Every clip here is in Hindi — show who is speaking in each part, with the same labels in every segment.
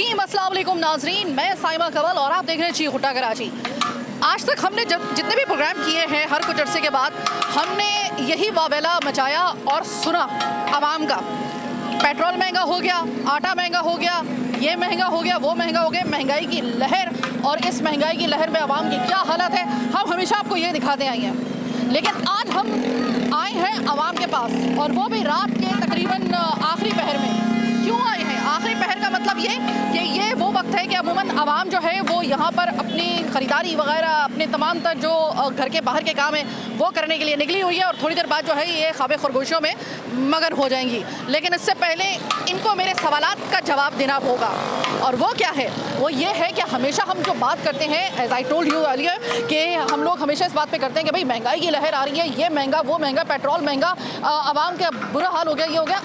Speaker 1: रहीम, अस्सलाम वालेकुम नाजरीन, मैं साइमा कवल और आप देख रहे हैं चीख उठा कराची। आज तक हमने जितने भी प्रोग्राम किए हैं, हर कुछ अरसे के बाद हमने यही वावेला मचाया और सुना आवाम का। पेट्रोल महंगा हो गया, आटा महंगा हो गया, ये महंगा हो गया, वो महंगा हो गया, महंगाई की लहर। और इस महंगाई की लहर में आवाम की क्या हालत है, हम हमेशा आपको ये दिखाते आए हैं। लेकिन आज हम आए हैं आवाम के पास, और वो भी रात के तकरीबन आखिरी पहर में। क्यों आए हैं आखिरी पहर का मतलब ये कि ये वो वक्त है कि अमूमन आवाम जो है वो यहाँ पर अपनी ख़रीदारी वगैरह, अपने तमाम तर जो घर के बाहर के काम है वो करने के लिए निकली हुई है, और थोड़ी देर बाद जो है ये ख्वाब खरगोशों में मगन हो जाएंगी। लेकिन इससे पहले इनको मेरे सवालात का जवाब देना होगा, और वो क्या है, वो ये है कि हमेशा हम जो बात करते हैं, as I told you earlier, कि हम लोग हमेशा इस बात पे करते हैं कि भाई महंगाई की लहर आ रही है, ये महंगा, वो महंगा, पेट्रोल महंगा, आवाम का बुरा हाल हो गया, ये हो गया।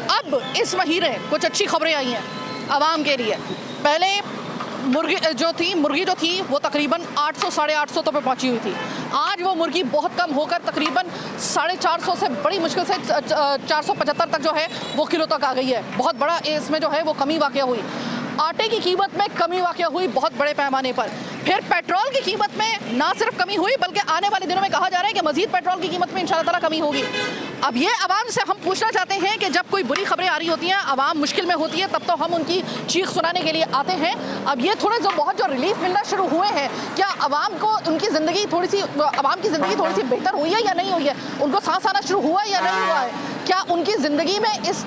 Speaker 1: अब इस महीने कुछ अच्छी खबरें आई हैं आवाम के लिए। पहले मुर्गी जो थी वो तकरीबन 800 साढ़े 800 तक पे पहुंची हुई थी। आज वो मुर्गी बहुत कम होकर तकरीबन 450 से बड़ी मुश्किल से 475 तक जो है वो किलो तक आ गई है। बहुत बड़ा इसमें जो है वो कमी वाक़या हुई। आटे की कीमत में कमी वाक़या हुई बहुत बड़े पैमाने पर। फिर पेट्रोल की कीमत में ना सिर्फ कमी हुई, बल्कि आने वाले दिनों में कहा जा रहा है कि मज़ीद पेट्रोल की कीमत में इंशाअल्लाह ताला कमी होगी। अब ये आवाम से हम पूछना चाहते हैं कि जब कोई बुरी खबरें आ रही होती हैं, आवाम मुश्किल में होती है, तब तो हम उनकी चीख सुनाने के लिए आते हैं। अब ये थोड़े बहुत जो रिलीफ मिलना शुरू हुए हैं, क्या आवाम को उनकी ज़िंदगी थोड़ी सी बेहतर हुई है या नहीं हुई है? उनको सांस आना शुरू हुआ है या नहीं हुआ है? क्या उनकी ज़िंदगी में इस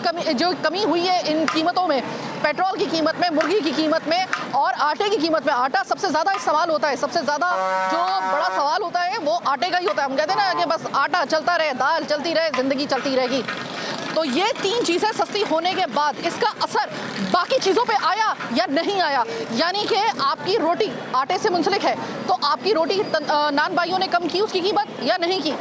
Speaker 1: कमी हुई है इन कीमतों में, पेट्रोल की कीमत में, मुर्गी की कीमत में और आटे की कीमत में? आटा सबसे ज़्यादा सवाल होता है, सबसे ज़्यादा जो बड़ा सवाल होता है वो आटे का ही होता है। हम कहते हैं ना कि बस आटा चलता रहे, दाल चलती रहे, ज़िंदगी चलती रहेगी। तो ये तीन चीज़ें सस्ती होने के बाद इसका असर बाकी चीज़ों पे आया या नहीं आया? यानी कि आपकी रोटी आटे से मुंसलिक है, तो आपकी रोटी नान भाइयों ने कम की उसकी कीमत या नहीं की?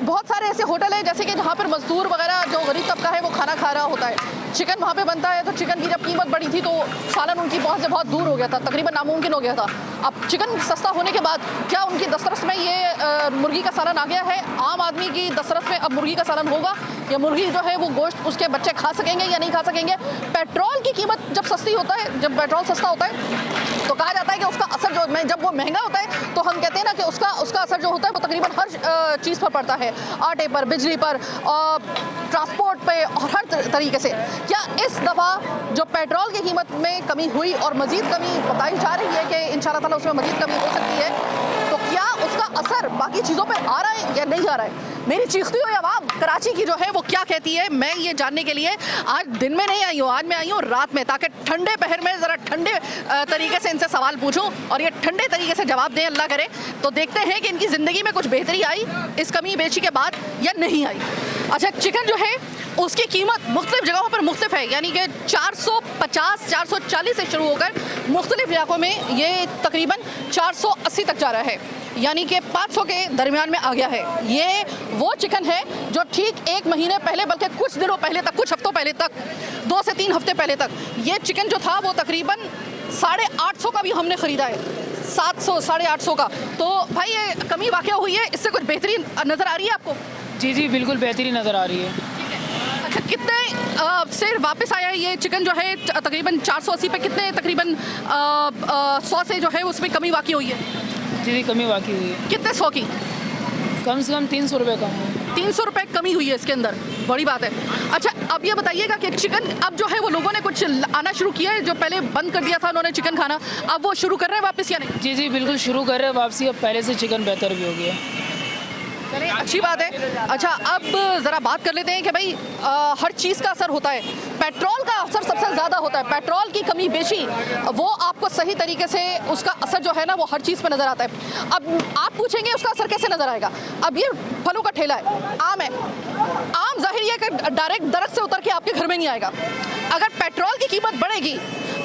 Speaker 1: बहुत सारे ऐसे होटल हैं जैसे कि जहाँ पर मजदूर वगैरह जो गरीब तबका है वो खाना खा रहा होता है, चिकन वहाँ पे बनता है, तो चिकन की जब कीमत बढ़ी थी तो सालन उनकी पहुँच से बहुत दूर हो गया था, तकरीबन नामुमकिन हो गया था। अब चिकन सस्ता होने के बाद क्या उनकी दस्तरस में ये मुर्गी का सालन आ गया है? आम आदमी की दस्तरस में अब मुर्गी का सालन होगा, या मुर्गी जो है वो गोश्त उसके बच्चे खा सकेंगे या नहीं खा सकेंगे? पेट्रोल की कीमत जब सस्ती होता है, जब पेट्रोल सस्ता होता है तो कहा जाता है कि उसका असर जब वो महंगा होता है तो हम कहते हैं ना कि उसका असर जो होता है वो तकरीबन हर चीज़ पर पड़ता है, आटे पर, बिजली पर, ट्रांसपोर्ट पे और हर तरीके से। क्या इस दफ़ा जो पेट्रोल की कीमत में कमी हुई और मज़ीद कमी बताई जा रही है कि इंशाअल्लाह ताला उसमें मज़ीद कमी हो सकती है, तो क्या उसका असर बाकी चीज़ों पर आ रहा है या नहीं आ रहा है? मेरी चीखती हुई आवाम कराची की जो है वो क्या कहती है, मैं ये जानने के लिए आज दिन में नहीं आई हूँ, आज मैं आई हूँ रात में, ताकि ठंडे पहर में ज़रा ठंडे तरीके से इनसे सवाल पूछूं और ये ठंडे तरीके से जवाब दें, अल्लाह करे। तो देखते हैं कि इनकी ज़िंदगी में कुछ बेहतरी आई इस कमी बेची के बाद या नहीं आई। अच्छा, चिकन जो है उसकी कीमत मुख्तलिफ जगहों पर मुख्तलिफ है, यानी कि 450 440 से शुरू होकर मुख्तलिफ इलाकों में ये तकरीबन 480 तक जा रहा है, यानी कि 500 के दरमियान में आ गया है। ये वो चिकन है जो ठीक एक महीने पहले, बल्कि कुछ दिनों पहले तक, कुछ हफ्तों पहले तक, 2 से 3 हफ्ते पहले तक ये चिकन जो था वो तकरीबन 850 का भी हमने ख़रीदा है, 700 साढ़े 800 का। तो भाई ये कमी वाक़या हुई है, इससे कुछ बेहतरीन नज़र आ रही है आपको?
Speaker 2: जी बिल्कुल बेहतरीन नज़र आ रही है।
Speaker 1: अच्छा, कितने से वापस आया है ये चिकन जो है तकरीबन 480 पे? कितने तकरीबन 100 से जो है उसमें कमी वाक़या हुई है?
Speaker 2: जी कमी वाक़ई हुई है।
Speaker 1: कितने 100 की?
Speaker 2: कम से कम 300 रुपये कम है।
Speaker 1: 300 रुपये कमी हुई है इसके अंदर, बड़ी बात है। अच्छा, अब ये बताइएगा कि चिकन अब जो है वो लोगों ने कुछ आना शुरू किया है, जो पहले बंद कर दिया था उन्होंने चिकन खाना, अब वो शुरू कर रहे हैं वापस या नहीं?
Speaker 2: जी बिल्कुल शुरू कर रहे हैं वापसी, अब पहले से चिकन बेहतर भी हो गया।
Speaker 1: चलिए, अच्छी बात है। अच्छा, अब ज़रा बात कर लेते हैं कि भाई हर चीज़ का असर होता है, पेट्रोल का असर सबसे ज़्यादा होता है। पेट्रोल की कमी बेची वो आपको सही तरीके से उसका असर जो है ना वो हर चीज़ पे नज़र आता है। अब आप पूछेंगे उसका असर कैसे नज़र आएगा? अब ये फलों का ठेला है, आम है, आम ज़ाहिर है कि डायरेक्ट दरख्त से उतर के आपके घर में नहीं आएगा। अगर पेट्रोल की कीमत बढ़ेगी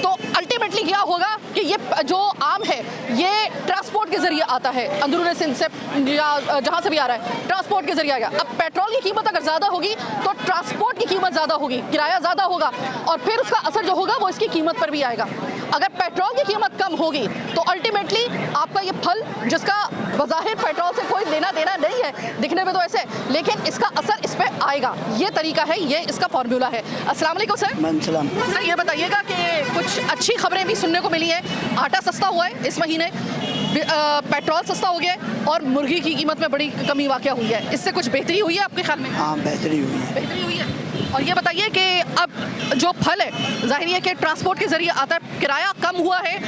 Speaker 1: तो अल्टीमेटली क्या होगा कि ये जो आम है ये ट्रांसपोर्ट के जरिए आता है, अंदरूनी सिंध से या जहाँ से भी आ रहा है ट्रांसपोर्ट के जरिए आ गया। अब पेट्रोल की कीमत अगर ज़्यादा होगी तो ट्रांसपोर्ट की कीमत ज़्यादा होगी, किराया ज़्यादा होगा और फिर उसका असर जो होगा वो इसकी कीमत पर भी आएगा। अगर पेट्रोल की कीमत कम होगी तो अल्टीमेटली आपका ये फल, जिसका बज़ाहिर पेट्रोल से कोई लेना देना नहीं है, दिखने में तो ऐसे, लेकिन इसका असर इस पर आएगा। ये तरीका है, ये इसका फॉर्मूला है। अस्सलाम वालेकुम सर। सर ये बताइएगा कि कुछ अच्छी खबरें भी सुनने को मिली है। आटा सस्ता हुआ है इस महीने, पेट्रोल सस्ता हो गया है और मुर्गी की कीमत में बड़ी कमी वाक़या हुई है। इससे कुछ बेहतरी हुई है आपके ख्याल में?
Speaker 3: हाँ, बेहतरी हुई है।
Speaker 1: बेहतरी हुई है। और ये बताइए कि अब जो फल है जाहिर है कि ट्रांसपोर्ट के जरिए आता है, किराया कम हुआ है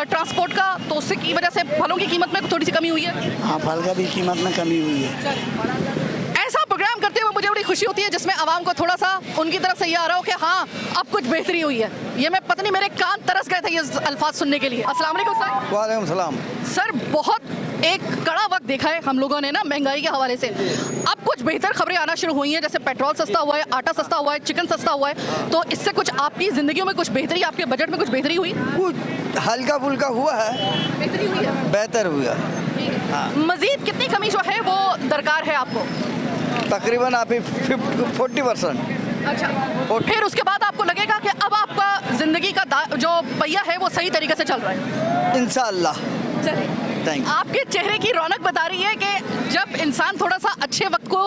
Speaker 1: ट्रांसपोर्ट का, तो उससे की वजह से फलों की कीमत में थोड़ी सी कमी हुई है।
Speaker 3: हाँ, फल का भी कीमत में कमी हुई है।
Speaker 1: ऐसा प्रोग्राम करते हुए मुझे बड़ी खुशी होती है जिसमें आवाम को थोड़ा सा उनकी तरफ से ये आ रहा हो कि हाँ अब कुछ बेहतरी हुई है। ये मैं पता नहीं, मेरे कान तरस गए थे ये अल्फाज सुनने के लिए। अस्सलाम वालेकुम सर।
Speaker 3: वालेकुम सलाम।
Speaker 1: सर बहुत एक कड़ा वक्त देखा है हम लोगों ने ना महंगाई के हवाले से। अब कुछ बेहतर खबरें आना शुरू हुई हैं, जैसे पेट्रोल सस्ता हुआ है, आटा सस्ता हुआ है, चिकन सस्ता हुआ है, तो इससे कुछ आपकी ज़िंदगियों में कुछ बेहतरी, आपके बजट में कुछ बेहतरी हुई?
Speaker 3: कुछ हल्का फुल्का हुआ है,
Speaker 1: बेहतरी हुई है,
Speaker 3: बेहतर हुआ। हाँ।
Speaker 1: मजीद कितनी कमी जो है वो दरकार है आपको?
Speaker 3: तकरीबन आप 40%।
Speaker 1: अच्छा, और फिर उसके बाद आपको लगेगा कि अब आपका ज़िंदगी का जो पहिया है वो सही तरीके से चल रहा है
Speaker 3: इंशाअल्लाह।
Speaker 1: चलिए,
Speaker 3: थैंक।
Speaker 1: आपके चेहरे की रौनक बता रही है कि जब इंसान थोड़ा सा अच्छे वक्त को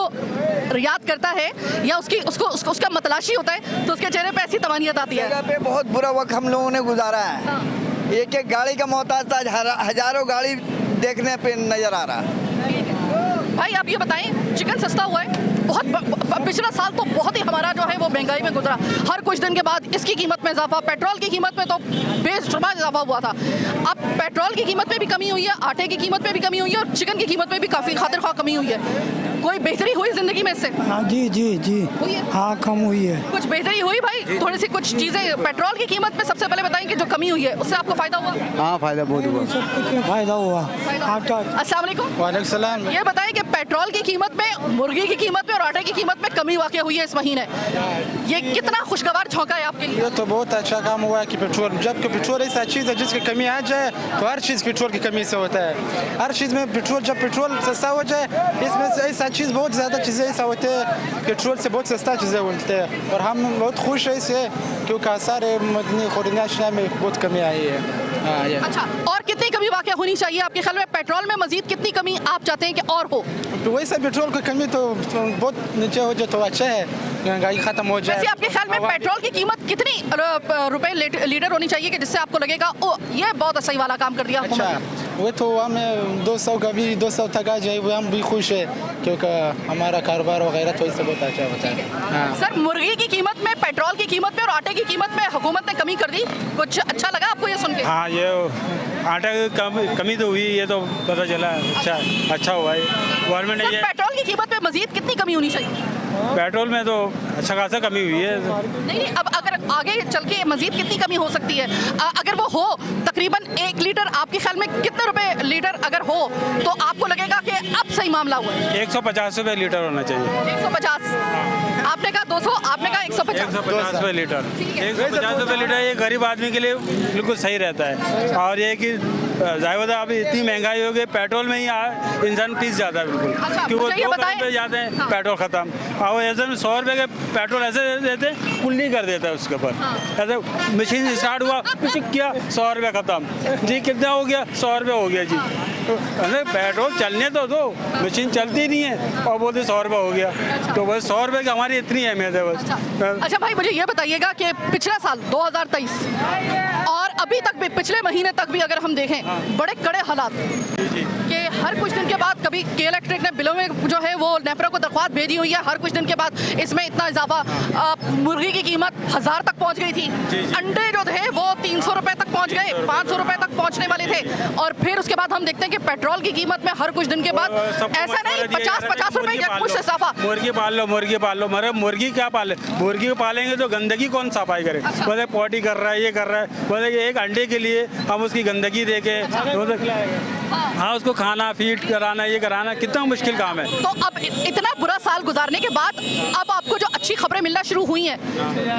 Speaker 1: याद करता है या उसका मतलाशी होता है तो उसके चेहरे पे ऐसी तमानियत आती है।
Speaker 3: जगह पे बहुत बुरा वक्त हम लोगों ने गुजारा है। एक एक गाड़ी का मोहताज था, हजारों गाड़ी देखने पे नजर आ रहा है।
Speaker 1: भाई आप ये बताएं, चिकन सस्ता हुआ है बहुत, पिछला साल तो बहुत ही हमारा जो है वो महंगाई में गुजरा। हर कुछ दिन के बाद इसकी कीमत में इजाफा, पेट्रोल की कीमत में तो बेशुमार इजाफा हुआ था। अब पेट्रोल की कीमत में भी कमी हुई है, आटे की कीमत में भी कमी हुई है और चिकन की कीमत में भी काफ़ी खातिर ख्वाह कमी हुई है। कोई बेहतरी हुई ज़िंदगी में इससे?
Speaker 4: हाँ जी जी जी, हाँ कम हुई है।
Speaker 1: कुछ बेहतरी हुई भाई? थोड़ी सी कुछ चीज़ें पेट्रोल की कीमत में सबसे पहले बताएं कि जो कमी हुई है उससे आपको फ़ायदा हुआ?
Speaker 3: हाँ, फायदा बहुत हुआ।
Speaker 4: सब कुछ में फायदा हुआ। आटा।
Speaker 1: अस्सलाम वालेकुम।
Speaker 3: वालेकुम सलाम।
Speaker 1: ये बताएं कि पेट्रोल की कीमत में, मुर्गी की कीमत में और आटे की कीमत में कमी वाक़या हुई है इस महीने, ये कितना खुशगवार झोंका है आपके लिए?
Speaker 5: ये तो बहुत अच्छा काम हुआ है कि पेट्रोल, जबकि पेट्रोल ऐसा चीज़ है जिसकी कमी आ जाए तो हर चीज़ पेट्रोल की कमी से होता है। हर चीज़ में पेट्रोल, जब पेट्रोल सस्ता हो जाए, इसमें से ऐसा चीज़ बहुत ज़्यादा चीज़ें ऐसा होते हैं, पेट्रोल से बहुत सस्ता चीज़ें होते हैं और हम बहुत खुश है इससे, क्योंकि सारे मदनी खुदना में बहुत कमी आई है। हाँ, ये
Speaker 1: अच्छा, और कितनी कमी वाक़या होनी चाहिए आपके ख्याल में? पेट्रोल में मजीद कितनी कमी आप चाहते हैं कि और हो?
Speaker 5: तो वैसे पेट्रोल की कमी तो बहुत नीचे हो जाए तो अच्छा है, महंगाई खत्म हो जाए।
Speaker 1: वैसे आपके ख्याल में पेट्रोल की कीमत कितनी रुपए लीटर होनी चाहिए कि जिससे आपको लगेगा ओ ये बहुत सही वाला काम कर दिया?
Speaker 5: अच्छा, वो तो हमें 200 का भी 200 तक आ जाए वो हम भी खुश है, क्योंकि हमारा कारोबार वगैरह तो इससे बहुत अच्छा होता है। हाँ।
Speaker 1: सर मुर्गी की कीमत में, पेट्रोल की कीमत में और आटे की कीमत में हुकूमत ने कमी कर दी, कुछ अच्छा लगा आपको ये सुन के?
Speaker 6: हाँ, ये आटा की कमी तो हुई, ये तो पता चला। अच्छा हुआ है गवर्नमेंट ने ये।
Speaker 1: पेट्रोल की कीमत में मजीद कितनी कमी होनी चाहिए?
Speaker 6: पेट्रोल में तो अच्छा खासा कमी हुई है।
Speaker 1: नहीं, अब अगर आगे चल के मजीद कितनी कमी हो सकती है? अगर वो हो तकरीबन 1 लीटर, आपके ख्याल में कितने रुपए लीटर अगर हो तो आपको लगेगा कि अब सही मामला हुआ है?
Speaker 6: 150 रुपये लीटर होना चाहिए।
Speaker 1: 150, आपने कहा 200, आपने कहा 150।
Speaker 6: 150 रुपये लीटर, 150 रुपये लीटर ये गरीब आदमी के लिए बिल्कुल सही रहता है। और ये कि जाहिर अभी इतनी महंगाई हो गई, पेट्रोल में ही इंसान पीस जाता है बिल्कुल,
Speaker 1: अच्छा,
Speaker 6: क्योंकि वो
Speaker 1: मुझे ये
Speaker 6: 2
Speaker 1: बताएं।
Speaker 6: रुपये जाते हैं,
Speaker 1: हाँ।
Speaker 6: पेट्रोल खत्म। और ऐसे में 100 रुपये के पेट्रोल ऐसे देते हैं, कुल नहीं कर देता है उसके ऊपर। ऐसे मशीन स्टार्ट हुआ, पिचिक किया, 100 रुपये खत्म जी, कितना हो गया? 100 रुपये हो गया जी। तो अरे पेट्रोल चलने तो दो, मशीन चलती नहीं है और बोलते 100 रुपये हो गया। तो बस 100 रुपये की हमारी इतनी अहमियत है बस।
Speaker 1: अच्छा भाई, मुझे ये बताइएगा कि पिछला साल 2023 और अभी तक भी, पिछले महीने तक भी अगर हम देखें, बड़े कड़े हालात कि हर कुछ दिन के बाद कभी के इलेक्ट्रिक ने बिलों में जो है वो नेपरा को दरख्वास्त भेजी हुई है, हर कुछ दिन के बाद इसमें इतना इजाफा। मुर्गी की कीमत 1000 तक पहुंच गई थी, अंडे जो थे वो 300 रुपए तक पहुंच गए, 500 रुपए तक पहुंचने वाले थे। और फिर उसके बाद हम देखते हैं कि पेट्रोल की कीमत में हर कुछ दिन के बाद ऐसा नहीं 50-50 रुपए कुछ इजाफा।
Speaker 6: मुर्गी पाल लो, मुर्गी पाल लो, मगर मुर्गी क्या पाले? मुर्गी को पालेंगे तो गंदगी कौन सफाई करे? बोले पॉटी कर रहा है, ये कर रहा है, बोले एक अंडे के लिए हम उसकी गंदगी देके हाँ उसको खाना फीड कराना ये कराना कितना मुश्किल काम है।
Speaker 1: तो अब इतना बुरा साल गुजारने के बाद अब आपको जो अच्छी खबरें मिलना शुरू हुई हैं,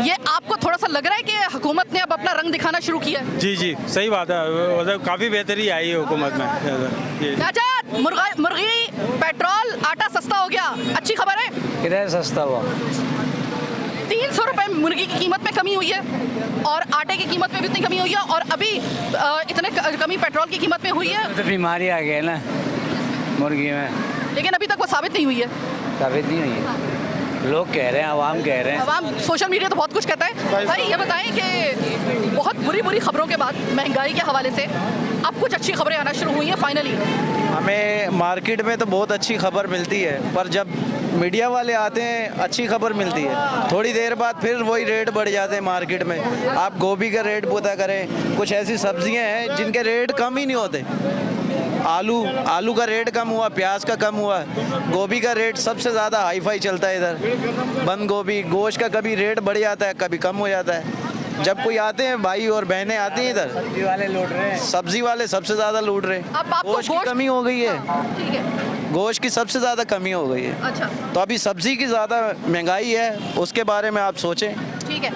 Speaker 1: ये आपको थोड़ा सा लग रहा है कि हुकूमत ने अब अपना रंग दिखाना शुरू किया है?
Speaker 6: जी जी सही बात है, मतलब काफ़ी बेहतरी आई है हुकूमत में ये।
Speaker 1: चाचा, मुर्गी पेट्रोल आटा सस्ता हो गया, अच्छी खबर है?
Speaker 7: किधर सस्ता हुआ?
Speaker 1: 300 रुपए मुर्गी की कीमत में कमी हुई है और आटे की कीमत में भी इतनी कमी हुई है और अभी इतने कमी पेट्रोल की कीमत में हुई है,
Speaker 7: तो बीमारी आ गई है ना मुर्गी में,
Speaker 1: लेकिन अभी तक वो साबित नहीं हुई है।
Speaker 7: साबित नहीं हुई है। लोग कह रहे हैं, आवाम कह रहे हैं।
Speaker 1: आवाम, सोशल मीडिया तो बहुत कुछ कहता है। भाई ये बताएं कि बहुत बुरी खबरों के बाद महंगाई के हवाले से अब कुछ अच्छी खबरें आना शुरू हुई हैं फाइनली।
Speaker 8: हमें मार्केट में तो बहुत अच्छी खबर मिलती है, पर जब मीडिया वाले आते हैं अच्छी खबर मिलती है, थोड़ी देर बाद फिर वही रेट बढ़ जाते हैं मार्केट में। आप गोभी का रेट पता करें, कुछ ऐसी सब्जियां हैं जिनके रेट कम ही नहीं होते। आलू का रेट कम हुआ, प्याज का कम हुआ, गोभी का रेट सबसे ज़्यादा हाई फाई चलता है इधर। बंद गोभी, गोश्त का कभी रेट बढ़ जाता है, कभी कम हो जाता है। जब कोई आते हैं भाई और बहनें आती हैं इधर,
Speaker 7: सब्जी वाले लूट रहे हैं,
Speaker 8: सब्जी वाले सबसे ज़्यादा लूट रहे हैं।
Speaker 1: अब आपको
Speaker 8: गोश्त की कमी हो गई है,
Speaker 1: ठीक है,
Speaker 8: गोश्त की सबसे ज़्यादा कमी हो गई है।
Speaker 1: अच्छा
Speaker 8: तो अभी सब्जी की ज़्यादा महंगाई है, उसके बारे में आप सोचें।
Speaker 1: ठीक है।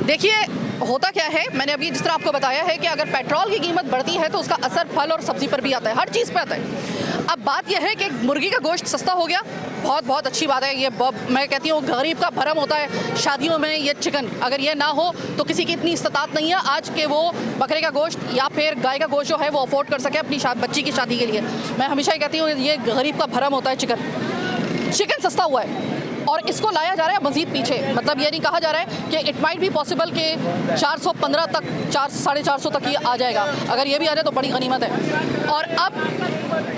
Speaker 1: देखिए होता क्या है, मैंने अभी जिस तरह आपको बताया है कि अगर पेट्रोल की कीमत बढ़ती है तो उसका असर फल और सब्जी पर भी आता है, हर चीज़ पर आता है। अब बात यह है कि मुर्गी का गोश्त सस्ता हो गया, बहुत अच्छी बात है। ये मैं कहती हूँ गरीब का भरम होता है शादियों में ये चिकन, अगर ये ना हो तो किसी की इतनी इस्तात नहीं है आज के वो बकरे का गोश्त या फिर गाय का गोश्त जो है वो अफोर्ड कर सके अपनी बच्ची की शादी के लिए। मैं हमेशा ही कहती हूँ ये गरीब का भरम होता है। चिकन सस्ता हुआ है और इसको लाया जा रहा है मजीद पीछे, मतलब ये नहीं कहा जा रहा है कि इट माइट बी पॉसिबल कि 415 तक 400-450 तक ये आ जाएगा। अगर ये भी आ जाए तो बड़ी गनीमत है। और अब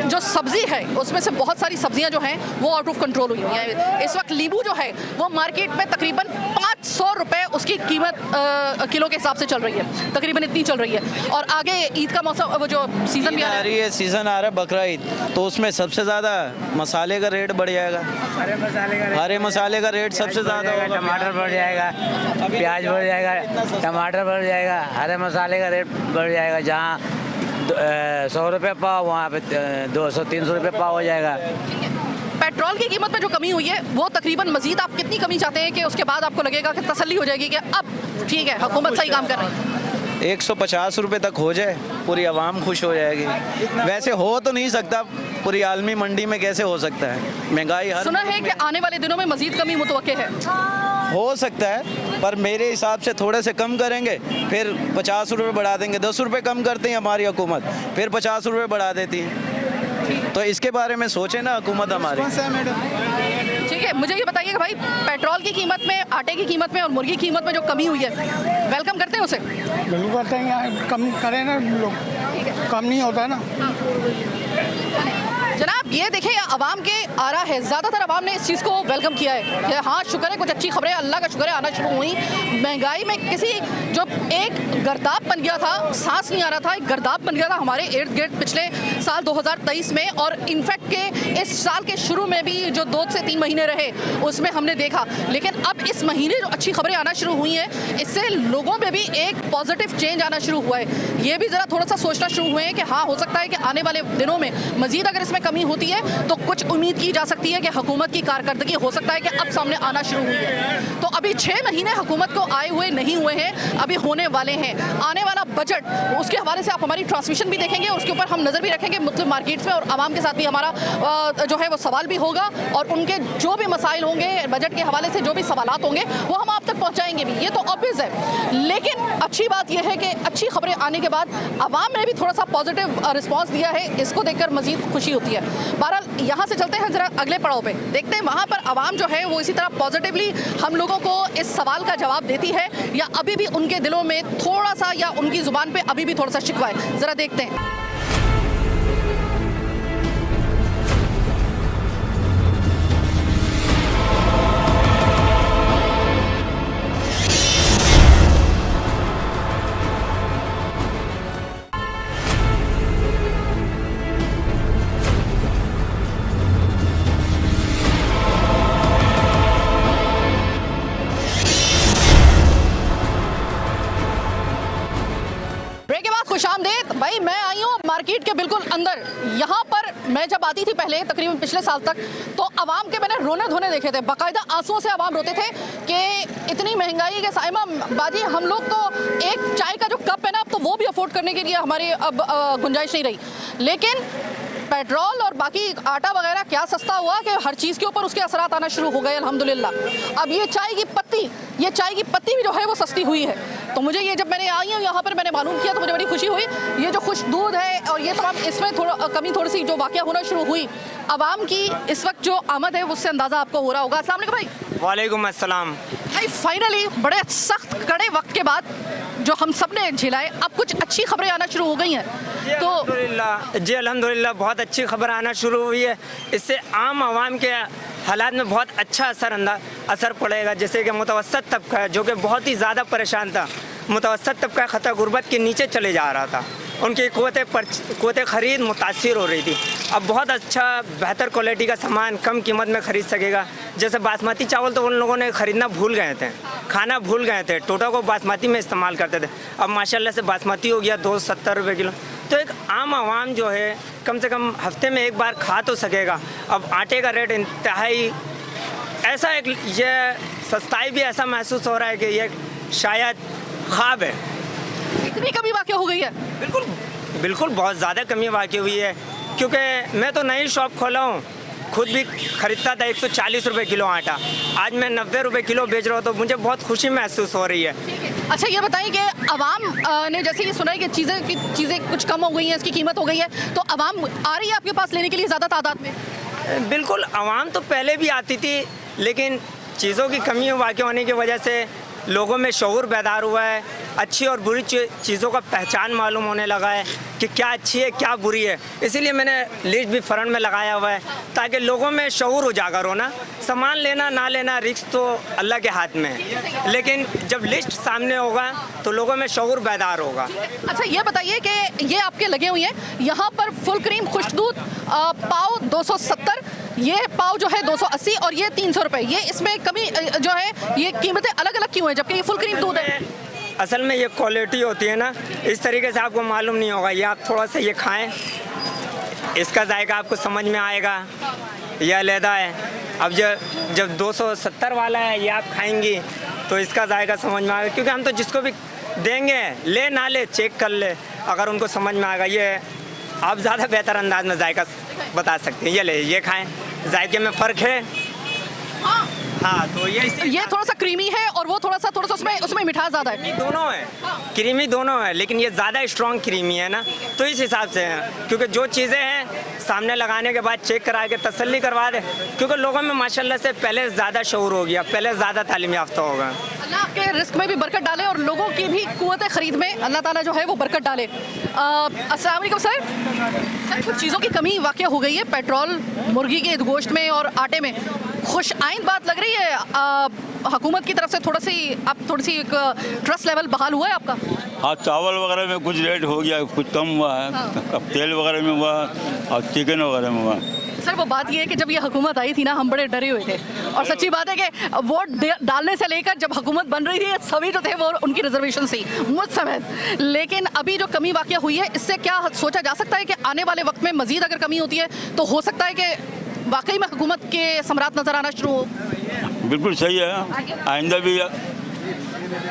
Speaker 1: जो सब्ज़ी है उसमें से बहुत सारी सब्जियां जो हैं वो आउट ऑफ कंट्रोल हुई हैं। इस वक्त नींबू जो है वो मार्केट में तकरीबन 500 रुपये उसकी कीमत किलो के हिसाब से चल रही है, तकरीबन इतनी चल रही है। और आगे ईद का मौसम, वो जो सीज़न भी आ रही है,
Speaker 8: सीज़न आ रहा है बकरा ईद, तो उसमें सबसे ज़्यादा मसाले का रेट बढ़ जाएगा। हरे मसाले का रेट सबसे ज़्यादा होगा,
Speaker 7: टमाटर बढ़ जाएगा, प्याज बढ़ जाएगा, टमाटर बढ़ जाएगा, हरे मसाले का रेट बढ़ जाएगा। जहाँ 100 रुपये पाव वहाँ पे 200-300 रुपये पाव हो जाएगा।
Speaker 1: पेट्रोल की कीमत में जो कमी हुई है वो तकरीबन मजीद आप कितनी कमी चाहते हैं कि उसके बाद आपको लगेगा कि तसल्ली हो जाएगी कि अब ठीक है हुकूमत सही काम कर रही है?
Speaker 8: 150 रुपये तक हो जाए, पूरी आवाम खुश हो जाएगी। वैसे हो तो नहीं सकता, पूरी आलमी मंडी में कैसे हो सकता है? महंगाई हर
Speaker 1: सुना है कि आने वाले दिनों में मजीद कमी मुतवक्के है।
Speaker 8: हो सकता है, पर मेरे हिसाब से थोड़े से कम करेंगे, फिर 50 रुपये बढ़ा देंगे। 10 रुपये कम करते हैं हमारी हुकूमत, फिर 50 रुपये बढ़ा देती है। तो इसके बारे में सोचे ना हुकूमत हमारी।
Speaker 1: ठीक है, मुझे ये बताइए कि भाई पेट्रोल की कीमत में, आटे की कीमत में और मुर्गी की कीमत में जो कमी हुई है, वेलकम करते हैं उसे?
Speaker 4: बिल्कुल करते हैं, कम करें ना लोग, कम नहीं होता ना।
Speaker 1: जनाब ये देखिए आवाम के आ रहा है, ज़्यादातर आवाम ने इस चीज़ को वेलकम किया है कि हाँ शुक्र है कुछ अच्छी खबरें, अल्लाह का शुक्र है आना शुरू हुई। महंगाई में किसी जो एक गर्दाब बन गया था, सांस नहीं आ रहा था, एक गर्दाब बन गया था हमारे इर्द गिर्द पिछले साल 2023 में, और इनफैक्ट के इस साल के शुरू में भी जो 2 से 3 महीने रहे उसमें हमने देखा। लेकिन अब इस महीने जो अच्छी खबरें आना शुरू हुई हैं इससे लोगों में भी एक पॉजिटिव चेंज आना शुरू हुआ है। ये भी ज़रा थोड़ा सा सोचना शुरू हुए हैं कि हाँ हो सकता है कि आने वाले दिनों में मजीद अगर इसमें कमी होती है तो कुछ उम्मीद की जा सकती है कि हुकूमत की कारकर्दगी हो सकता है कि अब सामने आना शुरू हुई है। तो अभी 6 महीने हुकूमत को आए हुए नहीं हुए हैं, अभी होने वाले हैं। आने वाला बजट, उसके हवाले से आप हमारी ट्रांसमिशन भी देखेंगे और उसके ऊपर हम नज़र भी रखेंगे मुख्तलिफ मार्केट्स में, और आवाम के साथ भी हमारा जो है वो सवाल भी होगा और उनके जो भी मसाइल होंगे बजट के हवाले से, जो भी सवालात होंगे वो हम आप तक पहुँचाएंगे भी, ये तो ऑब्वियस है। लेकिन अच्छी बात यह है कि अच्छी खबरें आने के बाद आवाम ने भी थोड़ा सा पॉजिटिव रिस्पॉन्स दिया है, इसको देखकर मजीद खुशी होती है। बहरहाल यहाँ से चलते हैं जरा अगले पड़ाव पे, देखते हैं वहाँ पर आवाम जो है वो इसी तरह पॉजिटिवली हम लोगों को इस सवाल का जवाब देती है या अभी भी उनके दिलों में थोड़ा सा, या उनकी जुबान पे अभी भी थोड़ा सा शिकवा है। जरा देखते हैं। ब्रेक के बाद खुशामदीद। भाई मैं आई हूँ मार्केट के बिल्कुल अंदर। यहाँ पर मैं जब आती थी पहले तकरीबन पिछले साल तक, तो आवाम के मैंने रोने धोने देखे थे, बाकायदा आंसुओं से आवाम रोते थे कि इतनी महंगाई के साइमा बाजी हम लोग तो एक चाय का जो कप है ना, अब तो वो भी अफोर्ड करने के लिए हमारी अब गुंजाइश नहीं रही। लेकिन पेट्रोल और बाकी आटा वगैरह क्या सस्ता हुआ कि हर चीज़ के ऊपर उसके असरात आना शुरू हो गए अल्हम्दुलिल्लाह। अब ये चाय की पत्ती भी जो है वो सस्ती हुई है। तो मुझे ये जब मैंने आई हूँ यहाँ पर मैंने मालूम किया तो मुझे बड़ी खुशी हुई। ये जो खुश दूध है और ये तमाम इसमें थोड़ी सी जो वाक़या होना शुरू हुई, आवाम की इस वक्त जो आमद है उससे अंदाज़ा आपको हो रहा होगा। अस्सलाम वालेकुम भाई।
Speaker 9: वालेकुम अस्सलाम।
Speaker 1: भाई फाइनली बड़े सख्त कड़े वक्त के बाद जो हम सब ने झेलाए, अब कुछ अच्छी खबरें आना शुरू हो गई हैं। तो
Speaker 9: अल्हम्दुलिल्लाह बहुत अच्छी खबर आना शुरू हुई है। इससे आम आवाम के हालात में बहुत अच्छा असर पड़ेगा। जैसे कि मुतवस्सत तबका है जो कि बहुत ही ज़्यादा परेशान था, मुतवस्सत तबका खता गुर्बत के नीचे चले जा रहा था, उनकी क़ुव्वत ख़रीद मुतासिर हो रही थी। अब बहुत अच्छा बेहतर क्वालिटी का सामान कम कीमत में ख़रीद सकेगा। जैसे बासमती चावल तो उन लोगों ने ख़रीदना भूल गए थे, खाना भूल गए थे, टोटा को बासमती में इस्तेमाल करते थे। अब माशाल्लाह से बासमती हो गया 270 रुपये किलो। तो एक आम आवाम जो है कम से कम हफ्ते में एक बार खा तो सकेगा। अब आटे का रेट इंतहाई ऐसा ये सस्ताई भी ऐसा महसूस हो रहा है कि ये शायद ख्वाब है।
Speaker 1: इतनी कमी वाक़या हो गई है?
Speaker 9: बिल्कुल बहुत ज़्यादा कमी वाक़ई हुई है। क्योंकि मैं तो नई शॉप खोला हूँ, खुद भी ख़रीदता था 140 रुपये किलो आटा, आज मैं 90 रुपये किलो बेच रहा हूँ, तो मुझे बहुत खुशी महसूस हो रही है।
Speaker 1: अच्छा ये बताइए कि अवाम ने जैसे ये सुना है कि चीज़ें कुछ कम हो गई हैं, इसकी कीमत हो गई है, तो अवाम आ रही है आपके पास लेने के लिए ज़्यादा तादाद में?
Speaker 9: बिल्कुल, अवाम तो पहले भी आती थी, लेकिन चीज़ों की कमी वाक़ई होने की वजह से लोगों में शऊर बेदार हुआ है। अच्छी और बुरी चीज़ों का पहचान मालूम होने लगा है कि क्या अच्छी है क्या बुरी है। इसीलिए मैंने लिस्ट भी फ्रंट में लगाया हुआ है ताकि लोगों में शऊर उजागर हो ना। सामान लेना ना लेना रिस्क तो अल्लाह के हाथ में है, लेकिन जब लिस्ट सामने होगा तो लोगों में शऊर बेदार होगा।
Speaker 1: अच्छा ये बताइए कि ये आपके लगे हुए हैं यहाँ पर फुल क्रीम खुश्क दूध पाव 270, ये पाव जो है 280 और ये 300 रुपये। ये इसमें कमी जो है, ये कीमतें अलग अलग क्यों हैं जबकि ये फुल क्रीम दूध है?
Speaker 9: असल में ये क्वालिटी होती है ना, इस तरीके से आपको मालूम नहीं होगा। ये आप थोड़ा सा ये खाएं, इसका जायका आपको समझ में आएगा। यह अलहदा है। अब जब 270 वाला है ये आप खाएंगी तो इसका जायका समझ में आएगा। क्योंकि हम तो जिसको भी देंगे, ले ना ले चेक कर ले, अगर उनको समझ में आएगा। ये आप ज़्यादा बेहतर अंदाज में जायका बता सकते हैं। ये ले, ये खाएं, जायके में फ़र्क है। हाँ, तो ये
Speaker 1: थोड़ा सा क्रीमी है और वो थोड़ा सा उसमें मिठास ज़्यादा है।
Speaker 9: दोनों है, क्रीमी दोनों है, लेकिन ये ज़्यादा स्ट्रॉन्ग क्रीमी है ना, तो इस हिसाब से है। क्योंकि जो चीज़ें हैं सामने लगाने के बाद चेक करा के तसल्ली करवा दे, क्योंकि लोगों में माशाल्लाह से पहले ज़्यादा शऊर हो गया, पहले ज़्यादा तालीम याफ्ता होगा।
Speaker 1: अल्लाह आपके रिस्क में भी बरकत डाले और लोगों की भी कुव्वत ख़रीद में अल्लाह ताला जो है वो बरकत डाले। अस्सलाम वालेकुम सर। कुछ चीज़ों की कमी वाक़या हो गई है पेट्रोल, मुर्गी के गोश्त में और आटे में। खुश आइंद बात लग रही है हुकूमत की तरफ से, थोड़ी सी एक ट्रस्ट लेवल बहाल हुआ है आपका?
Speaker 6: हाँ, चावल वगैरह में कुछ रेट हो गया, कुछ कम हुआ है।
Speaker 1: हाँ।
Speaker 6: अब तेल वगैरह में हुआ और चिकन वगैरह में हुआ।
Speaker 1: सर वो बात ये है कि जब ये हुकूमत आई थी ना, हम बड़े डरे हुए थे और सच्ची बात है कि वोट डालने से लेकर जब हुकूमत बन रही थी सभी जो थे वो उनकी रिजर्वेशन थी मुझ समेत। लेकिन अभी जो कमी वाक़या हुई है, इससे क्या सोचा जा सकता है कि आने वाले वक्त में मज़ीद अगर कमी होती है तो हो सकता है कि वाकई में हुकूमत के समरात नज़र आना शुरू हो?
Speaker 6: बिल्कुल सही है, आइंदा भी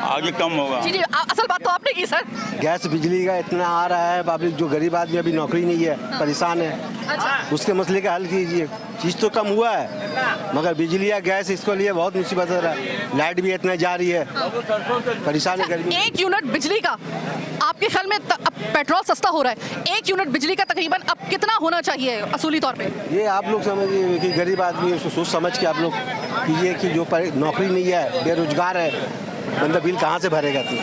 Speaker 6: आगे कम होगा।
Speaker 1: जी असल बात तो आपने की सर।
Speaker 10: गैस बिजली का इतना आ रहा है, पब्लिक जो गरीब आदमी अभी नौकरी नहीं है, परेशान है।
Speaker 1: अच्छा।
Speaker 10: उसके मसले का हल कीजिए। चीज़ तो कम हुआ है मगर बिजली या गैस इसके लिए बहुत मुसीबत हो रहा है। लाइट भी इतना जा रही है, परेशान है गरीब।
Speaker 1: 1 यूनिट बिजली का आपके ख्याल में अब पेट्रोल सस्ता हो रहा है, 1 यूनिट बिजली का तकरीबन अब कितना होना चाहिए असूली तौर पे?
Speaker 10: ये आप लोग समझिए कि गरीब आदमी उसको सोच समझ के आप लोग कीजिए कि जो नौकरी नहीं है, बेरोजगार है, बंदा बिल कहाँ से भरेगा? तो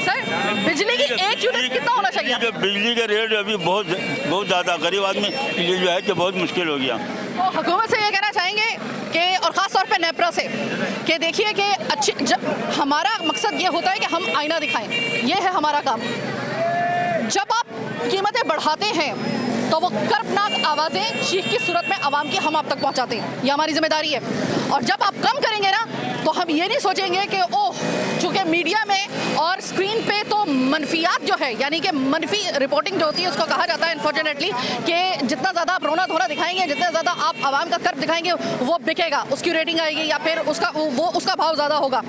Speaker 1: सर बिजली की 1 यूनिट कितना होना चाहिए?
Speaker 6: बिजली का रेट अभी बहुत ज़्यादा गरीब आदमी के लिए जो है कि बहुत मुश्किल हो गया।
Speaker 1: तो हुकूमत से ये कहना चाहेंगे कि, और ख़ास तौर पे नेपरा से, कि देखिए कि हमारा मकसद ये होता है कि हम आईना दिखाएं, ये है हमारा काम। जब आप कीमतें बढ़ाते हैं तो वो कर्बनाक आवाज़ें चीख की सूरत में आवाम की हम आप तक पहुंचाते हैं, ये हमारी जिम्मेदारी है। और जब आप आप कम करेंगे ना तो हम ये नहीं सोचेंगे कि ओह, चूंकि मीडिया में और स्क्रीन पे तो मनफियात जो है, यानी कि मनफी रिपोर्टिंग जो होती है उसको कहा जाता है अनफॉर्चुनेटली, कि जितना ज़्यादा आप रोना धोना दिखाएंगे, जितना ज़्यादा आप आवाम का कर्ब दिखाएंगे वो बिकेगा, उसकी रेटिंग आएगी या फिर उसका भाव ज़्यादा होगा।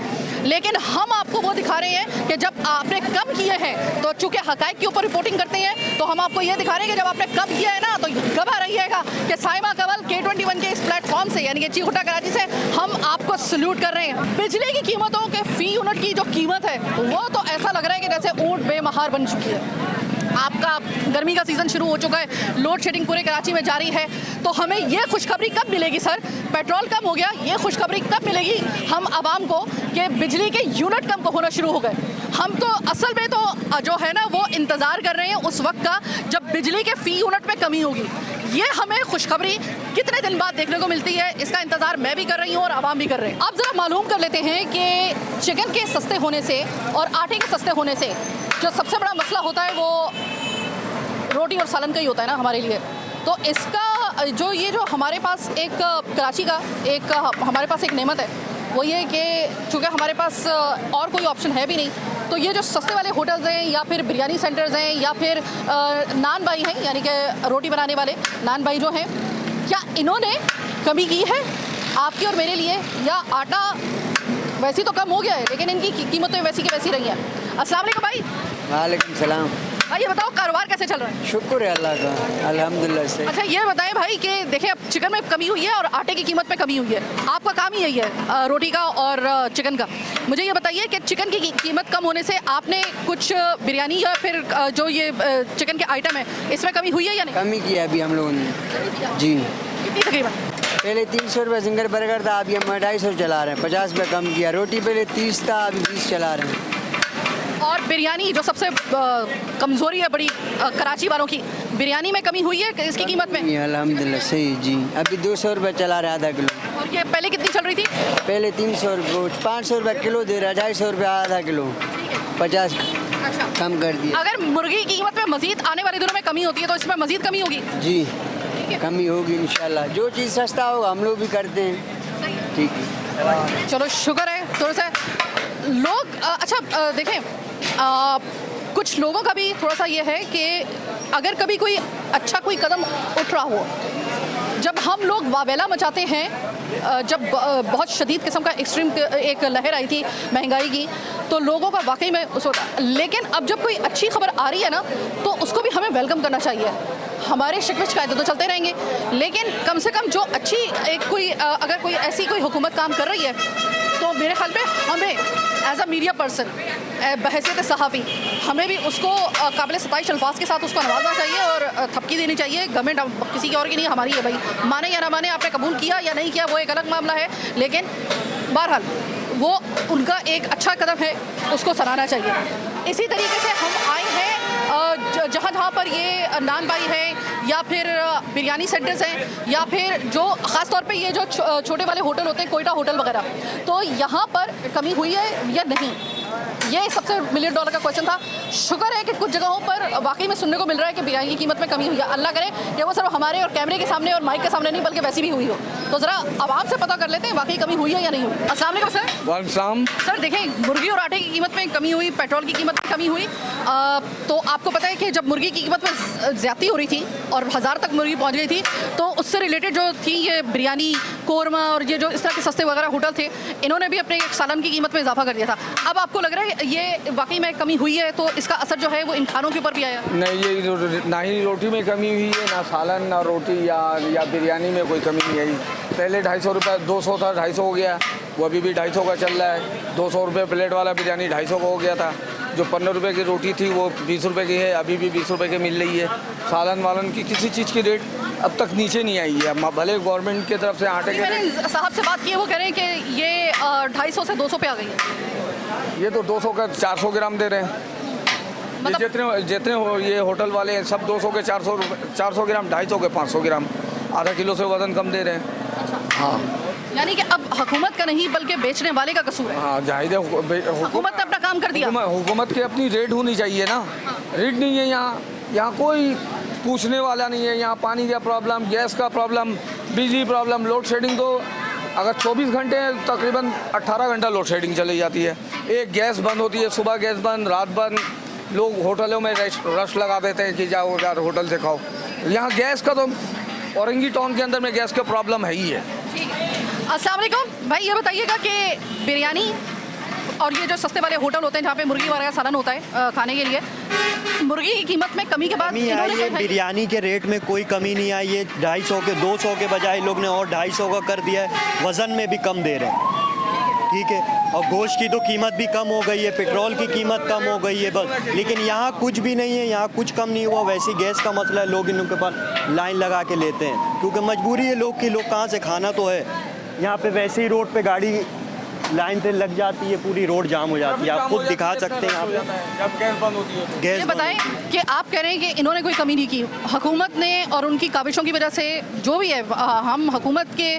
Speaker 1: लेकिन हम आपको वो दिखा रहे हैं कि जब आपने कम किए हैं तो चूंकि हकाइक के ऊपर रिपोर्टिंग करते हैं तो हम आपको ये दिखा रहे हैं कि जब आपने कम किया है ना तो घबरा रहिएगा कि साइमा कंवल K21 के इस प्लेटफॉर्म से, यानी कि चीख हुट्टा कराची से हम आपको सल्यूट कर रहे हैं। बिजली की कीमतों के फी यूनिट की जो कीमत है वो तो ऐसा लग रहा है कि जैसे ऊंट बेमहार बन चुकी है। आपका गर्मी का सीज़न शुरू हो चुका है, लोड शेडिंग पूरे कराची में जारी है, तो हमें ये खुशखबरी कब मिलेगी सर? पेट्रोल कम हो गया, ये खुशखबरी कब मिलेगी हम आवाम को कि बिजली के यूनिट कम होना शुरू हो गए? हम तो असल में तो जो है ना वो इंतज़ार कर रहे हैं उस वक्त का जब बिजली के फ़ी यूनिट में कमी होगी। ये हमें खुशखबरी कितने दिन बाद देखने को मिलती है, इसका इंतज़ार मैं भी कर रही हूँ और आवाम भी कर रहे हैं। अब ज़रा मालूम कर लेते हैं कि चिकन के सस्ते होने से और आटे के सस्ते होने से जो सबसे बड़ा मसला होता है वो रोटी और सालन का ही होता है ना हमारे लिए। तो इसका जो ये जो हमारे पास एक कराची का एक हमारे पास एक नेमत है वो ये कि चूँकि हमारे पास और कोई ऑप्शन है भी नहीं, तो ये जो सस्ते वाले होटल्स हैं या फिर बिरयानी सेंटर्स हैं या फिर नान बाई हैं, यानी कि रोटी बनाने वाले नान बाई जो हैं, क्या इन्होंने कमी की है आपकी और मेरे लिए, या आटा वैसे तो कम हो गया है लेकिन इनकी कीमतें वैसी की वैसी रही हैं? अस्सलाम वालेकुम भाई।
Speaker 11: वालेकुम सलाम।
Speaker 1: भाई ये बताओ कारोबार कैसे चल रहा है?
Speaker 11: शुक्र है अल्लाह का, अल्हम्दुलिल्लाह से।
Speaker 1: अच्छा ये बताएं भाई कि देखिए अब चिकन में कमी हुई है और आटे की कीमत में कमी हुई है, आपका काम ही यही है रोटी का और चिकन का। मुझे ये बताइए कि चिकन की कीमत कम होने से आपने कुछ बिरयानी या फिर जो ये चिकन के आइटम है इसमें कमी हुई है या नहीं?
Speaker 11: कमी की है अभी हम लोगों ने जी।
Speaker 1: कितनी तकरीबन?
Speaker 11: पहले 300 रुपये सिंगर बर्गर था, अभी हम 250 चला रहे हैं, 50 रुपये कम किया। रोटी पहले 30 था, अभी 20 चला रहे हैं।
Speaker 1: और बिरयानी जो सबसे कमज़ोरी है बड़ी कराची वालों की, बिरयानी में कमी हुई है इसकी कीमत में?
Speaker 11: अल्हम्दुलिल्लाह सही जी, अभी 200 रुपये चला रहे आधा किलो।
Speaker 1: और ये पहले कितनी चल रही थी?
Speaker 11: पहले 300 रुपये, 500 रुपये किलो दे रहा है, 250 रुपये आधा किलो, 50 कम कर दिया।
Speaker 1: अगर मुर्गी की कीमत में मजीद आने वाले दिनों में कमी होती है तो इसमें मजीद कमी होगी?
Speaker 11: जी कमी होगी इंशाल्लाह, जो चीज़ सस्ता होगा हम लोग भी करते हैं। ठीक है
Speaker 1: चलो शुक्र है थोड़ा सा लोग अच्छा देखें कुछ लोगों का भी थोड़ा सा ये है कि अगर कभी कोई अच्छा कोई कदम उठ रहा हो, जब हम लोग वावेला मचाते हैं, जब बहुत शदीद किस्म का एक्सट्रीम एक लहर आई थी महंगाई की, तो लोगों का वाकई में उस वक्त, लेकिन अब जब कोई अच्छी खबर आ रही है ना तो उसको भी हमें वेलकम करना चाहिए। हमारे शिकवे शिकायतें तो चलते रहेंगे लेकिन कम से कम जो अच्छी एक कोई अगर कोई ऐसी कोई हुकूमत काम कर रही है तो मेरे ख्याल पे हमें एज अ मीडिया पर्सन बहैसियत सहाफ़ी हमें भी उसको काबिल सताइश अल्फाज के साथ उसको नवाजना चाहिए और थपकी देनी चाहिए। गवर्नमेंट किसी की और की नहीं, हमारी है भाई, माने या ना माने, आपने कबूल किया या नहीं किया वो एक अलग मामला है, लेकिन बहरहाल वो उनका एक अच्छा कदम है, उसको सराहना चाहिए। इसी तरीके से हम आए हैं जहाँ जहाँ पर ये नान बाई है या फिर बिरयानी सेंटर्स हैं या फिर जो ख़ास तौर पे ये जो छोटे वाले होटल होते हैं, कोयटा होटल वगैरह, तो यहाँ पर कमी हुई है या नहीं, ये सबसे $1 मिलियन का क्वेश्चन था। शुक्र है कि कुछ जगहों पर वाकई में सुनने को मिल रहा है कि बिरयानी की कीमत में कमी हुई है। अल्लाह करे कि वो सिर्फ हमारे और कैमरे के सामने और माइक के सामने नहीं बल्कि वैसी भी हुई हो। तो ज़रा आवाम से पता कर लेते हैं वाकई कमी हुई है या नहीं हुई। अस्सलाम वालेकुम सर।
Speaker 12: वालेकुम
Speaker 1: सर देखें, मुर्गी और आटे की कीमत में कमी हुई, पेट्रोल की कीमत में कमी हुई, तो आपको पता है कि जब मुर्गी की कीमत में ज़्यादती हो रही थी और 1000 तक मुर्गी पहुँच गई थी, तो उससे रिलेटेड जो थी ये बिरयानी, कोरमा और ये जो इस तरह के सस्ते वगैरह होटल थे, इन्होंने भी अपने एक सालन की कीमत में इजाफा कर दिया था। अब आपको लग रहा है ये वाकई में कमी हुई है तो इसका असर जो है वो इन खानों के ऊपर भी आया?
Speaker 12: नहीं, ये ना ही रोटी में कमी हुई है, ना सालन, ना रोटी या बिरयानी में कोई कमी नहीं आई। पहले 250 रुपये 200 था, 250 हो गया, वो अभी भी 250 का चल रहा है। 200 रुपये प्लेट वाला बिरयानी 250 का हो गया था। जो 15 रुपये की रोटी थी वो 20 रुपये की है, अभी भी 20 रुपये की मिल रही है। सालन वालन की किसी चीज़ की रेट अब तक नीचे नहीं आई है। भले गवर्नमेंट की तरफ से आटे के
Speaker 1: रेट, साहब से बात की वो कह रहे हैं कि ये 250 से 200 पे आ गई है।
Speaker 12: ये तो 200 का 400 ग्राम दे रहे हैं, मतलब जितने ये होटल वाले हैं सब 200 के 400 ग्राम, 250 के 500 ग्राम, आधा किलो से वजन कम दे रहे हैं। हाँ,
Speaker 1: यानी कि अब हुकूमत का नहीं बल्कि बेचने वाले का कसूर है।
Speaker 12: हाँ जाहिर है,
Speaker 1: हुकूमत ने अपना काम कर दिया।
Speaker 12: हुकूमत की अपनी रेट होनी चाहिए ना। रेट नहीं है यहाँ कोई पूछने वाला नहीं है। यहाँ पानी का प्रॉब्लम, गैस का प्रॉब्लम, बिजली प्रॉब्लम, लोड शेडिंग तो अगर 24 घंटे तकरीबन 18 घंटा लोड शेडिंग चली जाती है। एक गैस बंद होती है, सुबह गैस बंद, रात बंद। लोग होटलों में रश लगा देते हैं कि जाओ यार होटल से खाओ। यहाँ गैस का तो औरंगी टाउन के अंदर में गैस का प्रॉब्लम है ही है।
Speaker 1: अस्सलाम वालेकुम भाई, ये बताइएगा कि बिरयानी और ये जो सस्ते वाले होटल होते हैं जहाँ पे मुर्गी वगैरह का सालन होता है खाने के लिए, मुर्गी की कीमत में कमी के बाद
Speaker 13: कमी आई है। बिरयानी के रेट में कोई कमी नहीं आई है। 250 के 200 के बजाय लोग ने और 250 का कर दिया है। वज़न में भी कम दे रहे हैं, ठीक है। और गोश्त की तो कीमत भी कम हो गई है, पेट्रोल की कीमत कम हो गई है बस। लेकिन यहाँ कुछ भी नहीं है, यहाँ कुछ कम नहीं हुआ। वैसी गैस का मसला है, लोग इनके पास लाइन लगा के लेते हैं क्योंकि मजबूरी है लोग की। लोग कहाँ से खाना तो है। यहाँ पे वैसे ही रोड पे गाड़ी लाइन से लग जाती है, पूरी रोड जाम हो जाती है। आप खुद दिखा सकते हैं यहाँ
Speaker 12: जब गैस बंद होती है।
Speaker 1: ये बताएं कि आप कह रहे हैं कि इन्होंने कोई कमी नहीं की, हुकूमत ने और उनकी काविशों की वजह से जो भी है, हम हुकूमत के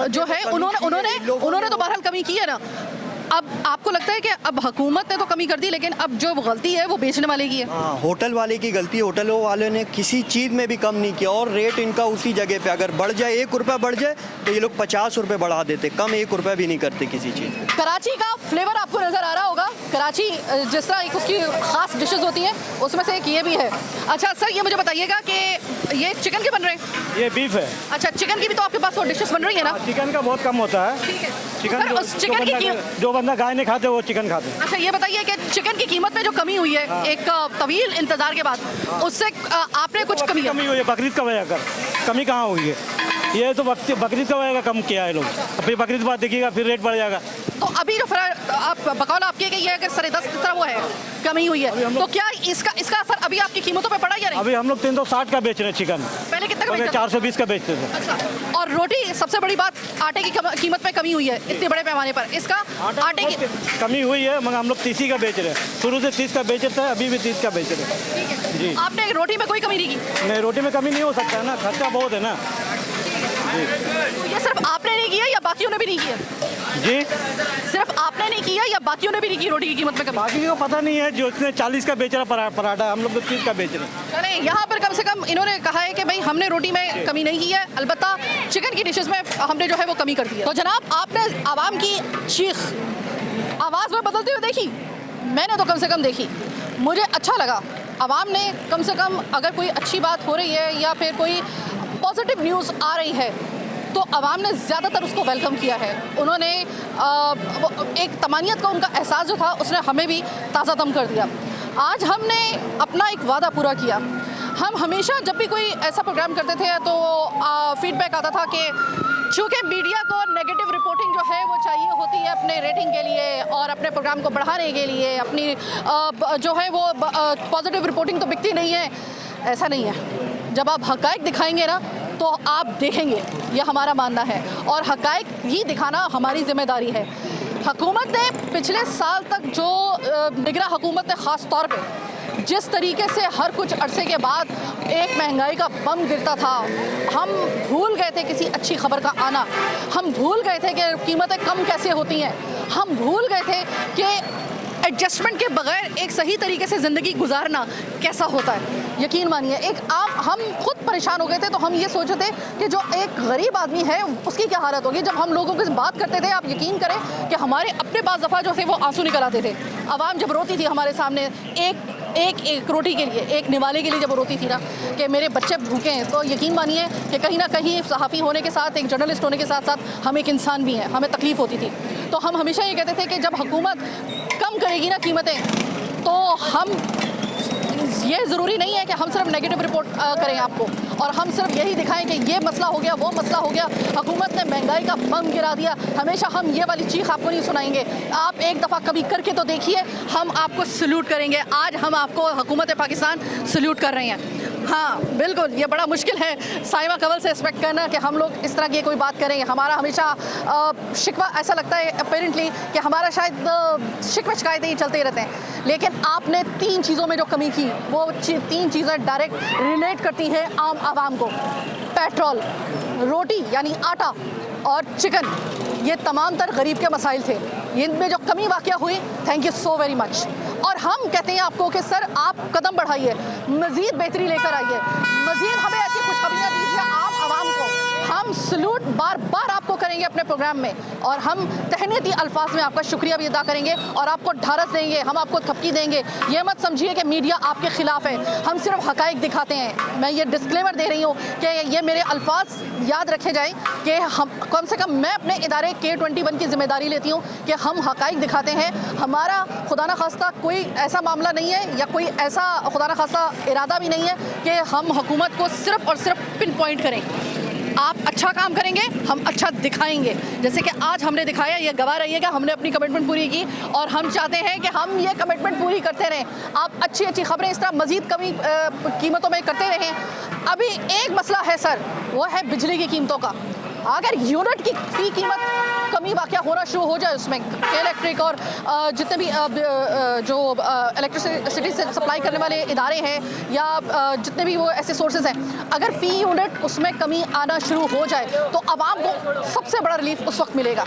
Speaker 1: जो है उन्होंने तो बहरहाल कमी की है ना। अब आपको लगता है कि अब हुकूमत ने तो कमी कर दी, लेकिन अब जो गलती है वो बेचने वाले की है।
Speaker 13: हाँ, होटल वाले की गलती है। होटलों वाले ने किसी चीज़ में भी कम नहीं किया और रेट इनका उसी जगह पे। अगर बढ़ जाए 1 रुपया बढ़ जाए तो ये लोग 50 रुपये बढ़ा देते, कम 1 रुपया भी नहीं करते किसी चीज़।
Speaker 1: कराची का फ्लेवर आपको नज़र आ रहा होगा। कराची जिस तरह एक उसकी ख़ास डिशेस होती हैं उसमें से एक ये भी है। अच्छा सर, ये मुझे बताइएगा कि ये चिकन के बन रहे हैं?
Speaker 6: ये बीफ है।
Speaker 1: अच्छा, चिकन की भी तो आपके पास वो डिशेस बन रही है ना?
Speaker 6: चिकन का बहुत कम होता है।
Speaker 1: ठीक है।
Speaker 6: चिकन जो बंदा गाय नहीं खाते वो चिकन खाते हैं।
Speaker 1: अच्छा, ये बताइए कि चिकन की कीमत में जो कमी हुई है एक तवील इंतजार के बाद, उससे आपने कुछ कमी
Speaker 6: हुई है? बकरीद का वजह कर कमी कहाँ हुई है? ये तो बकरीद का वजह कम किया है लोग। फिर बकरीद बाद देखिएगा फिर रेट बढ़ जाएगा।
Speaker 1: तो अभी जो आप बकौल आपकी कि ये सर 10 तरह वो है कमी हुई है, तो क्या इसका असर अभी आपकी कीमतों पे पड़ा या नहीं?
Speaker 6: अभी हम लोग 360 का बेच रहे हैं चिकन।
Speaker 1: पहले कितने का बेचते थे?
Speaker 6: 420 का बेचते थे।
Speaker 1: अच्छा, और रोटी सबसे बड़ी बात, आटे की कीमत में कमी हुई है इतने बड़े पैमाने पर। इसका आटे की
Speaker 6: कमी हुई है मगर हम लोग 30 का बेच रहे हैं। शुरू से 30 का बेचते हैं, अभी भी 30 का बेच रहे हैं। जी,
Speaker 1: आपने रोटी में कोई कमी नहीं की?
Speaker 6: नहीं, रोटी में कमी नहीं हो सकता है ना, खर्चा बहुत है ना।
Speaker 1: तो ये सिर्फ आपने नहीं किया या बाकियों ने भी नहीं किया?
Speaker 6: जी,
Speaker 1: सिर्फ आपने नहीं किया या बाकियों ने भी नहीं की रोटी की कीमत में कमी?
Speaker 6: बाकी को पता नहीं है। जो इसने 40 का बेच रहा पराठा, हम लोग तो 30 का बेच रहे हैं।
Speaker 1: चले, यहाँ पर कम से कम इन्होंने कहा है कि भाई हमने रोटी में कमी नहीं की है, अलबत्ता चिकन की डिशेस में हमने जो है वो कमी कर दी है। तो जनाब, आपने आवाम की चीख आवाज़ में बदलते हुए देखी, मैंने तो कम से कम देखी। मुझे अच्छा लगा आवाम ने कम से कम, अगर कोई अच्छी बात हो रही है या फिर कोई पॉजिटिव न्यूज़ आ रही है तो आवाम ने ज़्यादातर उसको वेलकम किया है। उन्होंने एक तमानियत का उनका एहसास जो था उसने हमें भी ताज़ा दम कर दिया। आज हमने अपना एक वादा पूरा किया। हम हमेशा जब भी कोई ऐसा प्रोग्राम करते थे तो फीडबैक आता था कि चूँकि मीडिया को नेगेटिव रिपोर्टिंग जो है वो चाहिए होती है अपने रेटिंग के लिए और अपने प्रोग्राम को बढ़ाने के लिए, अपनी जो है वो पॉजिटिव रिपोर्टिंग तो बिकती नहीं है। ऐसा नहीं है, जब आप हक़ाइक़ दिखाएंगे ना तो आप देखेंगे, ये हमारा मानना है और हक़ाइक़ ही दिखाना हमारी ज़िम्मेदारी है। हुकूमत ने पिछले साल तक जो निगरान हुकूमत ने ख़ास तौर पे जिस तरीके से हर कुछ अरसे के बाद एक महंगाई का बम गिरता था, हम भूल गए थे किसी अच्छी खबर का आना। हम भूल गए थे कि कीमतें कम कैसे होती हैं। हम भूल गए थे कि एडजस्टमेंट के बगैर एक सही तरीके से ज़िंदगी गुजारना कैसा होता है। यकीन मानिए, हम खुद परेशान हो गए थे। तो हम ये सोच रहे थे कि जो एक गरीब आदमी है उसकी क्या हालत होगी। जब हम लोगों से बात करते थे, आप यकीन करें कि हमारे अपने बाज़ दफ़ा जो थे वो आंसू निकल आते थे। आवाम जब रोती थी हमारे सामने एक रोटी के लिए, एक निवाले के लिए जब रोती थी ना कि मेरे बच्चे भूखे हैं, तो यकीन मानिए कि कहीं ना कहीं सहाफ़ी होने के साथ, एक जर्नलिस्ट होने के साथ साथ हम एक इंसान भी हैं, हमें तकलीफ़ होती थी। तो हम हमेशा ये कहते थे कि जब हुकूमत कम करेगी ना कीमतें, तो हम ये ज़रूरी नहीं है कि हम सिर्फ नेगेटिव रिपोर्ट करें आपको और हम सिर्फ यही दिखाएं कि ये मसला हो गया, वो मसला हो गया, हुकूमत ने महंगाई का बम गिरा दिया। हमेशा हम ये वाली चीख आपको नहीं सुनाएंगे। आप एक दफ़ा कभी करके तो देखिए, हम आपको सल्यूट करेंगे। आज हम आपको हुकूमत पाकिस्तान सल्यूट कर रहे हैं। हाँ बिल्कुल, ये बड़ा मुश्किल है साइमा कवल से एक्सपेक्ट करना कि हम लोग इस तरह की कोई बात करेंगे। हमारा हमेशा शिकवा ऐसा लगता है अपेरेंटली कि हमारा शायद शिकवे शिकायतें ही चलते रहते हैं। लेकिन आपने 3 चीज़ों में जो कमी की, वो 3 चीज़ें डायरेक्ट रिलेट करती हैं आम आवाम को। पेट्रोल, रोटी यानी आटा और चिकन, ये तमाम तर गरीब के मसाइल थे। इनमें जो कमी वाक़या हुई, thank you so very much. और हम कहते हैं आपको कि सर आप कदम बढ़ाइए, मज़ीद बेहतरी लेकर आइए, मज़ीद हमें ऐसी खुशखबरियाँ दीजिए आप आवाम को हम सलूट बार बार आपको करेंगे अपने प्रोग्राम में, और हम तहनीती अल्फाज में आपका शुक्रिया भी अदा करेंगे और आपको ढारस देंगे, हम आपको थपकी देंगे। ये मत समझिए कि मीडिया आपके खिलाफ है, हम सिर्फ हकाइक दिखाते हैं। मैं ये डिस्क्लेमर दे रही हूँ कि ये मेरे अल्फाज याद रखे जाएं कि हम कम से कम मैं अपने इदारे K21 की जिम्मेदारी लेती हूँ कि हम हकाइक दिखाते हैं। हमारा खुदा न खास्ता कोई ऐसा मामला नहीं है या कोई ऐसा खुदा न खास्ता इरादा भी नहीं है कि हम हुकूमत को सिर्फ और सिर्फ पिन पॉइंट करें। आप अच्छा काम करेंगे, हम अच्छा दिखाएंगे, जैसे कि आज हमने दिखाया। ये गवाह रहिएगा, हमने अपनी कमिटमेंट पूरी की और हम चाहते हैं कि हम ये कमिटमेंट पूरी करते रहें। आप अच्छी अच्छी खबरें इस तरह मज़ीद कमी कीमतों में करते रहें। अभी एक मसला है सर, वो है बिजली की कीमतों का। अगर यूनिट की फी कीमत कमी वाक़या होना शुरू हो जाए उसमें, इलेक्ट्रिक और जितने भी जो इलेक्ट्रिसिटी से सप्लाई करने वाले इदारे हैं या जितने भी वो ऐसे सोर्सेज हैं, अगर फ़ी यूनिट उसमें कमी आना शुरू हो जाए तो आवाम को सबसे बड़ा रिलीफ उस वक्त मिलेगा,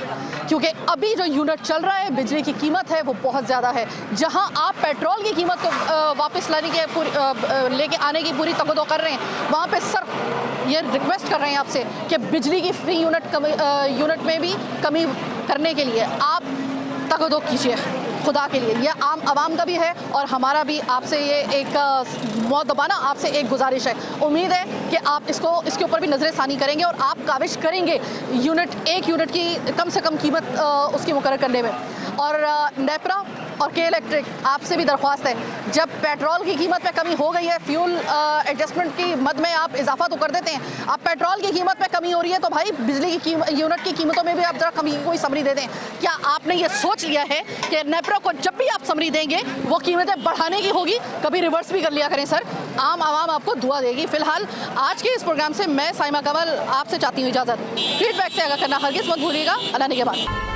Speaker 1: क्योंकि अभी जो यूनिट चल रहा है बिजली की कीमत है वो बहुत ज़्यादा है। जहाँ आप पेट्रोल की कीमत को वापस लाने के लेके आने की पूरी तगदो कर रहे हैं, वहाँ पर सर ये रिक्वेस्ट कर रहे हैं आपसे कि बिजली की फ्री यूनिट में भी कमी करने के लिए आप तगदो कीजिए खुदा के लिए। यह आम आवाम का भी है और हमारा भी आपसे ये एक मुअद्दबाना आपसे एक गुजारिश है। उम्मीद है कि आप इसके ऊपर भी नज़र सानी करेंगे और आप काविश करेंगे एक यूनिट की कम से कम कीमत उसकी मुकर्रर करने में। और नेपरा और के इलेक्ट्रिक आपसे भी दरख्वास्त है, जब पेट्रोल की कीमत में कमी हो गई है, फ्यूल एडजस्टमेंट की मद में आप इजाफा तो कर देते हैं, अब पेट्रोल की कीमत में कमी हो रही है तो भाई बिजली की यूनिट की कीमतों में भी आप जरा कमी कोई समरी दे दें। क्या आपने ये सोच लिया है कि नेपरा को जब भी आप समरी देंगे वो कीमतें बढ़ाने की होगी? कभी रिवर्स भी कर लिया करें सर, आम आवाम आपको दुआ देगी। फिलहाल आज के इस प्रोग्राम से मैं साइमा कमल आपसे चाहती हूँ इजाज़त। फीडबैक से आगाह करना हरगिज़ मत भूलिएगा। अल्लाह निगहबान।